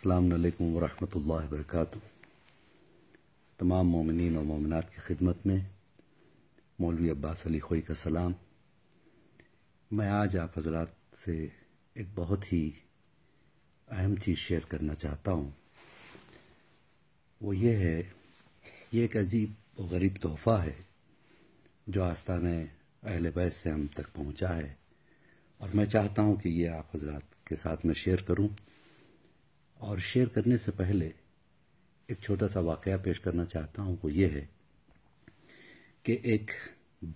السلام علیکم ورحمۃ اللہ وبرکاتہ۔ تمام مومنین اور مومنات کی خدمت میں مولوی عباس علی خوئی کا سلام۔ میں آج آپ حضرات سے ایک بہت ہی اہم چیز شیئر کرنا چاہتا ہوں۔ وہ یہ ہے، یہ ایک عجیب و غریب تحفہ ہے جو آستانِ اہل بیت سے ہم تک پہنچا ہے، اور میں چاہتا ہوں کہ یہ آپ حضرات کے ساتھ میں شیئر کروں۔ اور شیئر کرنے سے پہلے ایک چھوٹا سا واقعہ پیش کرنا چاہتا ہوں۔ وہ یہ ہے کہ ایک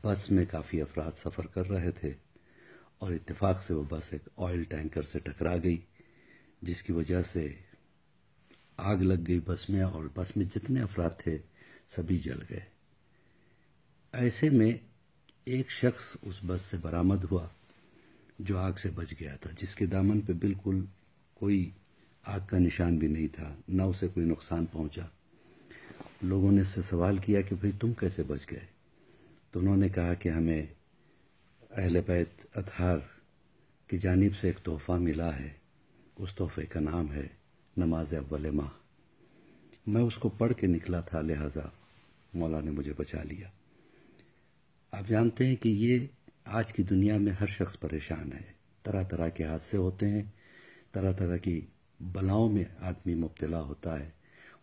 بس میں کافی افراد سفر کر رہے تھے اور اتفاق سے وہ بس ایک آئل ٹینکر سے ٹکرا گئی، جس کی وجہ سے آگ لگ گئی بس میں، اور بس میں جتنے افراد تھے سبھی جل گئے۔ ایسے میں ایک شخص اس بس سے برآمد ہوا جو آگ سے بچ گیا تھا، جس کے دامن پہ بالکل کوئی آگ کا نشان بھی نہیں تھا، نہ اسے کوئی نقصان پہنچا۔ لوگوں نے اس سے سوال کیا کہ بھئی تم کیسے بچ گئے؟ تو انہوں نے کہا کہ ہمیں اہل بیت اطہار کی جانب سے ایک تحفہ ملا ہے، اس تحفے کا نام ہے نماز اول ماہ۔ میں اس کو پڑھ کے نکلا تھا، لہٰذا مولا نے مجھے بچا لیا۔ آپ جانتے ہیں کہ یہ آج کی دنیا میں ہر شخص پریشان ہے، طرح طرح کے حادثے ہوتے ہیں، طرح طرح کی بلاؤں میں آدمی مبتلا ہوتا ہے۔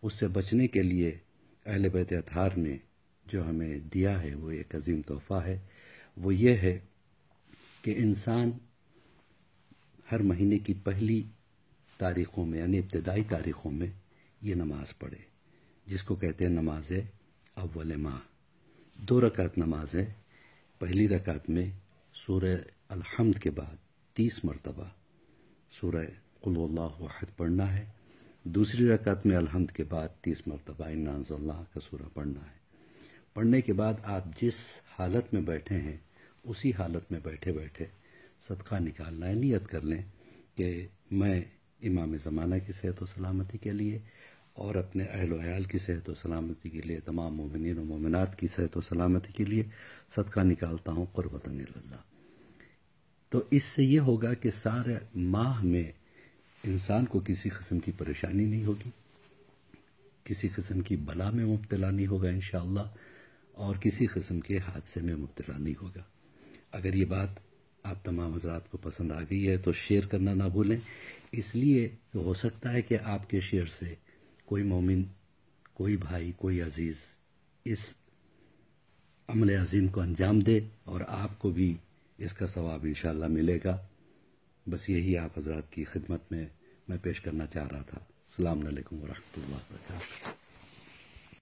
اس سے بچنے کے لیے اہل بیت اطہار نے جو ہمیں دیا ہے وہ ایک عظیم تحفہ ہے۔ وہ یہ ہے کہ انسان ہر مہینے کی پہلی تاریخوں میں، یعنی ابتدائی تاریخوں میں یہ نماز پڑھے، جس کو کہتے ہیں نماز اول ماہ۔ 2 رکعت نماز ہے۔ پہلی رکعت میں سورہ الحمد کے بعد 30 مرتبہ سورہ قل اللہ احد پڑھنا ہے۔ دوسری رکعت میں الحمد کے بعد 30 مرتبہ انا انزلناہ کا سورہ پڑھنا ہے۔ پڑھنے کے بعد آپ جس حالت میں بیٹھے ہیں اسی حالت میں بیٹھے بیٹھے صدقہ نکالنا ہے۔ نیت کر لیں کہ میں امام زمانہ کی صحت و سلامتی کے لیے اور اپنے اہل و عیال کی صحت و سلامتی کے لیے، تمام مومنین و مومنات کی صحت و سلامتی کے لیے صدقہ نکالتا ہوں قربۃ اللہ۔ تو اس سے یہ ہوگا کہ سارے ماہ میں انسان کو کسی قسم کی پریشانی نہیں ہوگی، کسی قسم کی بلا میں مبتلا نہیں ہوگا انشاءاللہ، اور کسی قسم کے حادثے میں مبتلا نہیں ہوگا۔ اگر یہ بات آپ تمام حضرات کو پسند آ گئی ہے تو شیئر کرنا نہ بھولیں، اس لیے کہ ہو سکتا ہے کہ آپ کے شیئر سے کوئی مومن، کوئی بھائی، کوئی عزیز اس عمل عظیم کو انجام دے، اور آپ کو بھی اس کا ثواب انشاءاللہ ملے گا۔ بس یہی آپ حضرات کی خدمت میں پیش کرنا چاہ رہا تھا۔ السلام علیکم ورحمۃ اللہ وبرکاتہ۔